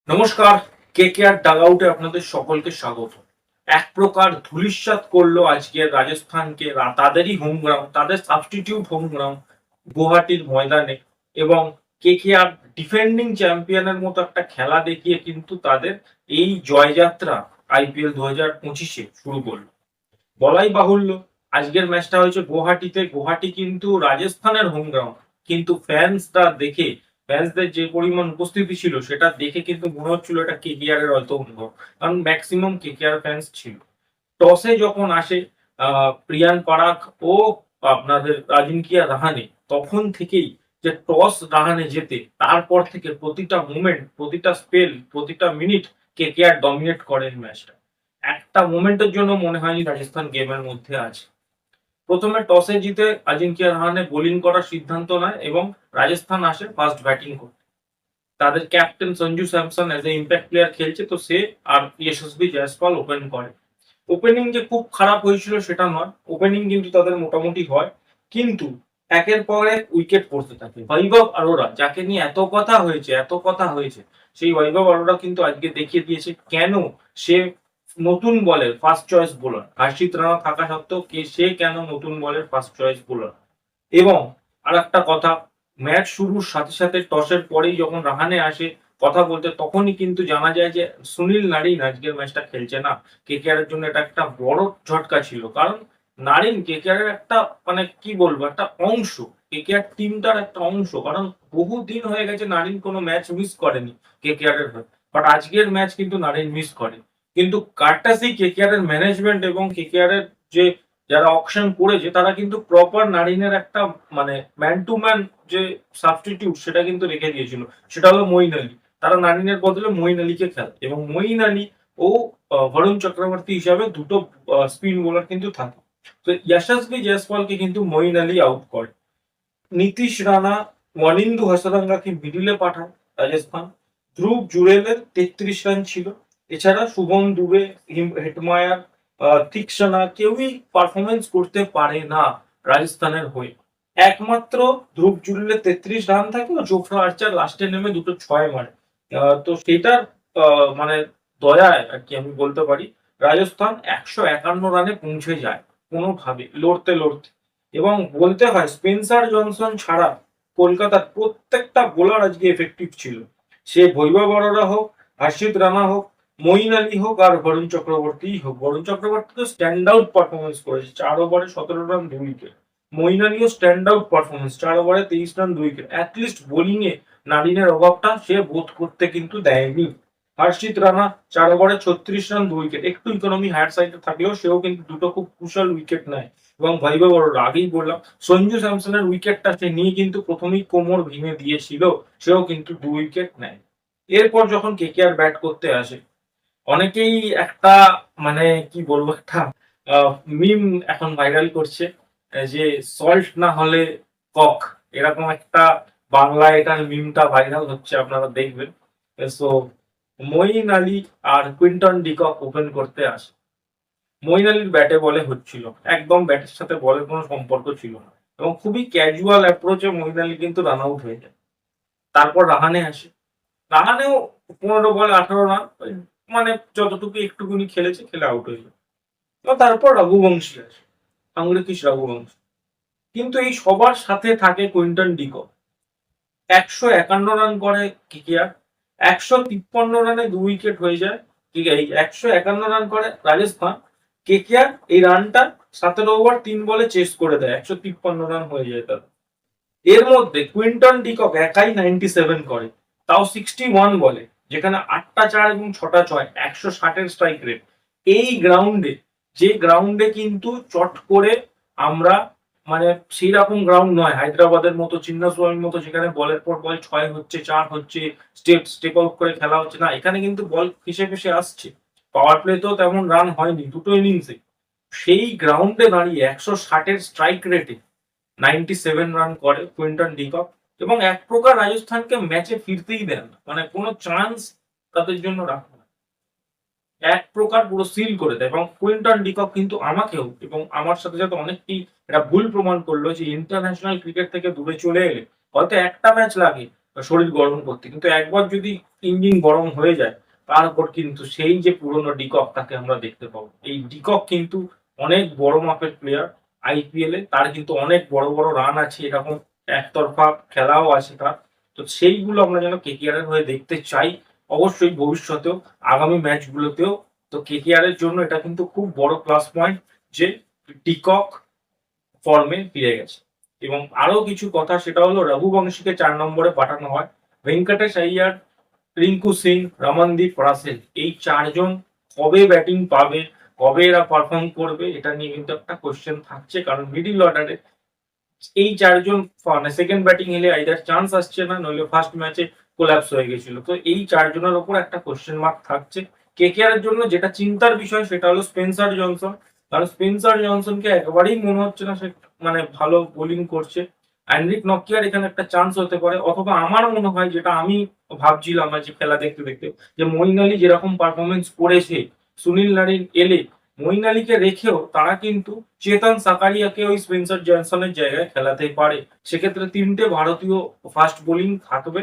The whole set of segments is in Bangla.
নমস্কার। কেকেআর ডাগআউটে আপনাদের সকলকে স্বাগত। এক প্রকার ধূলিসাৎ করলো আজকের রাজস্থানকে তাদেরই হোম গ্রাউন্ড, তাদের সাবস্টিটিউট হোম গ্রাউন্ড গুয়াহাটির ময়দানে, এবং কেকেআর ডিফেন্ডিং চ্যাম্পিয়নের মতো একটা খেলা দেখিয়ে কিন্তু তাদের এই জয়যাত্রা আইপিএল 2025-এ শুরু করলো। বলাই বাহুল্য, আজকের ম্যাচটা হয়েছে গুয়াহাটিতে। গুয়াহাটি কিন্তু রাজস্থানের হোম গ্রাউন্ড, কিন্তু ফ্যান্সদের যে পরিমাণ উপস্থিতি ছিল সেটা দেখে কিন্তু মনে হচ্ছিল এটা কেকেআর এর হয়তো অনুভব, কারণ ম্যাক্সিমাম কেকেআর ফ্যান্স ছিল। টসে যখন আসে প্রিয়ান পারাক ও আপনাদের আজিঙ্কিয়া রাহানে, তখন থেকেই যে টস রাহানে জেতে, তারপর থেকে প্রতিটা মুমেন্ট, প্রতিটা স্পেল, প্রতিটা মিনিট কেকেআর ডমিনেট করেন ম্যাচটা। একটা মোমেন্টের জন্য মনে হয়নি রাজস্থান গেমের মধ্যে আছে। প্রথমে টসে জিতে আজিঙ্কিয়া রাহানে বোলিং করার সিদ্ধান্ত নেয় এবং রাজস্থান আসে ফার্স্ট ব্যাটিং করতে। তাদের captain Sanju Samson as a impact player খেলছে, তো সে আর ইয়শস্বী জয়সওয়াল ওপেন করে। ওপেনিং যে খুব খারাপ হয়েছিল সেটা নয়, ওপেনিং কিন্তু তাদের মোটামুটি হয়, কিন্তু একের পর এক উইকেট পড়তে থাকে। বৈভব অরোরা, যাকে নিয়ে এত কথা হয়েছে, সেই বৈভব অরোরা কিন্তু আজকে দেখিয়ে দিয়েছে কেন সে নতুন বলের ফার্স্ট চয়েস বোলার। হর্ষিত রানা থাকা সত্ত্বেও সে কেন নতুন বলের ফার্স্ট চয়েস বোলার। এবং আর একটা কথা, ম্যাচ শুরুর সাথে সাথে টসের পরেই যখন রাহানে আসে কথা বলতে, তখনই কিন্তু জানা যায় যে সুনীল নারিন আজকের ম্যাচটা খেলছে না। কেকেআর এর জন্য এটা একটা বড় ঝটকা ছিল, কারণ নারিন কেকেআর এর একটা, মানে কি বলবো, একটা অংশ, কেকেআর টিমটার একটা অংশ। কারণ বহু দিন হয়ে গেছে নারিন কোনো ম্যাচ মিস করেনি কেকেআর এর হয়ে, বাট আজকের ম্যাচ কিন্তু নারিন মিস করে। কিন্তু কার্টাসি কেকেআর এর ম্যানেজমেন্ট এবং কেকেআর এর যে যারা অকশন করেছে, তারা কিন্তু প্রপার নারিনের একটা, মানে ম্যান টু ম্যান যে সাবস্টিটিউট সেটা কিন্তু রেখে দিয়েছিল, সেটা হলো মঈন আলী। তারা নারিনের বদলে মঈন আলীকে খেলে, এবং মঈন আলী ও বরুণ চক্রবর্তী হিসাবে দুটো স্পিন বোলার কিন্তু থাকে। তো যশস্বী জয়সওয়ালকে কিন্তু মঈন আলী আউট করে। নীতিশ রানা ওয়ানিন্দু হাসারাঙ্গাকে মিডিলে পাঠায় রাজস্থান। ধ্রুব জুরেলের 33 রান ছিল। এছাড়া শুভম দুবে, হেটমায়ার, তিক্সনা কেউই পারফরমেন্স করতে পারে না রাজস্থানের হয়ে। একমাত্র ধ্রুব জুরেলের 33 রান থাকে ও জোফরা আর্চার লাস্টে নেমে দুটো ছয় মারে। তো সেটার মানে দয়ায় আর কি আমি বলতে পারি, রাজস্থান 151 রানে পৌঁছে যায় কোনোভাবে লড়তে লড়তে। এবং বলতে হয় স্পেন্সার জনসন ছাড়া কলকাতার প্রত্যেকটা বোলার আজকে এফেক্টিভ ছিল। সে বৈভব অরোরা হোক, হর্ষিত রানা হোক, মঈন আলী হোক, আর বরুণ চক্রবর্তী হোক। বরুণ চক্রবর্তী তো স্ট্যান্ড আউট পারফরমেন্স করেছে, 4 ওভারে 17 রান 2 উইকেট। মঈন আলীও স্ট্যান্ড আউট পারফরমেন্স, 4 ওভারে 23 রান 2 উইকেট। অ্যাটলিস্ট বোলিং এ নারিনের অভাবটা সে বোধ করতে কিন্তু দেয়নি। হর্ষিত রানা 4 ওভারে 36 রান 2 উইকেট, একটু ইকোনমি হায়ার সাইডে থাকলেও সেও কিন্তু দুটো খুব কুশল উইকেট নেয়। এবং বৈভব অরোরা, আগেই বললাম, সঞ্জু স্যামসনের উইকেটটা সে নিয়ে কিন্তু প্রথমেই কোমর ভেঙে দিয়েছিল, সেও কিন্তু 2 উইকেট নেয়। এরপর যখন কেকেআর ব্যাট করতে আসে, অনেকেই একটা, মানে কি বলবো, একটা মিম এখন ভাইরাল করছে, যে সল্ট না হলে কক, এরকম একটা বাংলায় এটার মিমটা ভাইরাল হচ্ছে, আপনারা দেখবেন। সো মঈন আলী আর কুইন্টন ডিকক ওপেন করতে আসে। মঈন আলীর ব্যাটে বলে হচ্ছিল, একদম ব্যাটের সাথে বলের কোনো সম্পর্ক ছিল না, এবং খুবই ক্যাজুয়াল অ্যাপ্রোচে মঈন আলী কিন্তু রান আউট হয়ে যায়। তারপর রাহানে আসে। রাহানেও 15 বলে 18 রান, মানে যতটুকু একটুকুনি খেলেছে, খেলে আউট হয়ে যায়। তো তারপর রঘুবংশী আসে, আংরিকিস রঘুবংশী। কিন্তু এই সবার সাথে থাকে কুইন্টন ডিকক। 151 রান করে কেকেআর, 153 রানে 2 উইকেট হয়ে যায়। ঠিক আছে, এই 151 রান করে রাজস্থান। কেকেআর এই রানটা 17 ওভার 3 বলে চেস করে দেয়, 153 রান হয়ে যায় তার। এর মধ্যে কুইন্টন ডিকক একাই 97 করে, তাও 61 বলে, যেখানে 8টা 4 এবং 6টা 6, 160-এর স্ট্রাইক রেট। এই গ্রাউন্ডে, যে গ্রাউন্ডে কিন্তু চট করে আমরা, মানে সেই রকম গ্রাউন্ড নয় হায়দ্রাবাদের মতো, চিন্নাস্বামীর মতো, যেখানে বলের পর বল 6 হচ্ছে, 4 হচ্ছে, স্টেপ আউট করে খেলা হচ্ছে না। এখানে কিন্তু বল ফেসে ফেসে আসছে। পাওয়ার প্লেতেও তেমন রান হয়নি দুটো ইনিংসে। সেই গ্রাউন্ডে দাঁড়িয়ে 160-এর স্ট্রাইক রেটে 97 রান করে কুইন্টন ডিকক, এবং এক প্রকার রাজস্থানকে ম্যাচে ফিরতেই দেন না, মানে কোনো চান্স তাদের জন্য রাখে না, এক প্রকার পুরো সিল করে দেয়। এবং কুইন্টন ডিকক কিন্তু আমাকেও এবং আমার সাথে সাথে অনেককেই এটা ভুল প্রমাণ করলো, যে ইন্টারন্যাশনাল ক্রিকেট থেকে দূরে চলে এলে হয়তো একটা ম্যাচ লাগে, শরীর গরম করতে, কিন্তু একবার যদি ইঞ্জিন গরম হয়ে যায় তারপর কিন্তু সেই যে পুরনো ডিকক তাকে আমরা দেখতে পাবো। এই ডিকক কিন্তু অনেক বড় মাপের প্লেয়ার আইপিএল এ, তার কিন্তু অনেক বড় বড় রান আছে, এরকম একতরফা খেলাও আছে তার। তো সেইগুলো আমরা যেন কেকেআর এর হয়ে দেখতে চাই অবশ্যই ভবিষ্যতেও, আগামী ম্যাচগুলোতেও। তো কেকেআর এর জন্য এটা কিন্তু খুব বড় প্লাস পয়েন্ট যে ডিকক ফর্মে ফিরে গেছে। এবং আরো কিছু কথা, সেটা হলো রঘুবংশীকে 4 নম্বরে পাঠানো হয়। ভেঙ্কটেশ আইয়ার, রিঙ্কু সিং, রমনদীপ, রাসেল, এই চারজন কবে ব্যাটিং পাবে, কবে এরা পারফর্ম করবে, এটা নিয়ে কিন্তু একটা কোশ্চেন থাকছে। কারণ মিডিল অর্ডারে এই চারজন মানে সেকেন্ড ব্যাটিং এলে আইদার চান্স আসছে না, নইলে ফার্স্ট ম্যাচে কোল্যাপস হয়ে গেছিল। তো এই চারজনের ওপর একটা কোশ্চেন মার্ক থাকছে। কেকেআর এর জন্য যেটা চিন্তার বিষয় সেটা হলো স্পেন্সার জনসন। কারণ স্পেন্সার জনসনকে একবারেই মনে হচ্ছে না সে মানে ভালো বোলিং করছে। অ্যান্ড্রিক নকিয়ার এখানে একটা চান্স হতে পারে, অথবা আমার মনে হয়, যেটা আমি ভাবছিলাম যে খেলা দেখতে দেখতে, যে মঈন আলী যেরকম পারফরমেন্স করেছে, সুনীল নারিন এলে মঈন আলীকে রেখেও তারা কিন্তু চেতন সাকারিয়াকে ওই স্পেন্সার জনসনের জায়গায় খেলাতে পারে। সেক্ষেত্রে তিনটে ভারতীয় ফাস্ট বোলিং থাকবে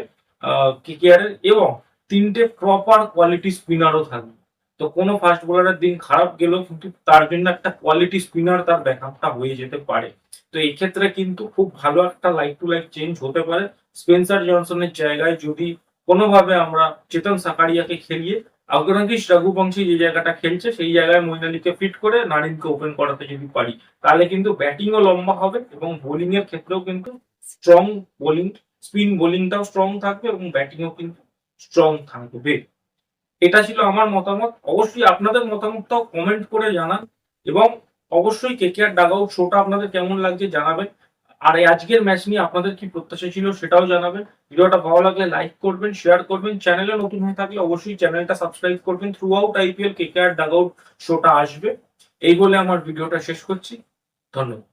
কেকেআর এর, এবং তিনটে প্রপার কোয়ালিটি স্পিনারও থাকবে। তো কোনো ফাস্ট বোলারের দিন খারাপ গেলেও কিন্তু তার জন্য একটা কোয়ালিটি স্পিনার তার ব্যাকআপটা হয়ে যেতে পারে। তো এই ক্ষেত্রে কিন্তু খুব ভালো একটা লাইক টু লাইক চেঞ্জ হতে পারে। স্পেন্সার জনসনের জায়গায় যদি কোনোভাবে আমরা চেতন সাকারিয়াকে খেলিয়ে আগ্রাঙ্কিস রঘুবংশী যে জায়গাটা খেলছে সেই জায়গায় মঈন আলীকে ফিট করে নারিনকে ওপেন করাতে যদি পারি, তাহলে কিন্তু ব্যাটিংও লম্বা হবে এবং বোলিং এর ক্ষেত্রেও কিন্তু স্ট্রং বোলিং, স্পিন বোলিংটাও স্ট্রং থাকবে এবং ব্যাটিংও কিন্তু স্ট্রং থাকবে। এটা ছিল আমার মতামত। অবশ্যই আপনাদের মতামতটাও কমেন্ট করে জানান, এবং অবশ্যই কেকেআর ডাগআউট শোটা আপনাদের কেমন লাগছে জানাবেন। আর এই আজকের ম্যাচ নিয়ে আপনাদের কি প্রত্যাশা ছিল সেটাও জানাবেন। ভিডিওটা ভালো লাগলে লাইক করবেন, শেয়ার করবেন, চ্যানেলে নতুন হয়ে থাকলে অবশ্যই চ্যানেলটা সাবস্ক্রাইব করবেন। Through out IPL KKR dugout শোটা আসবে। এই বলে আমার ভিডিওটা শেষ করছি। ধন্যবাদ।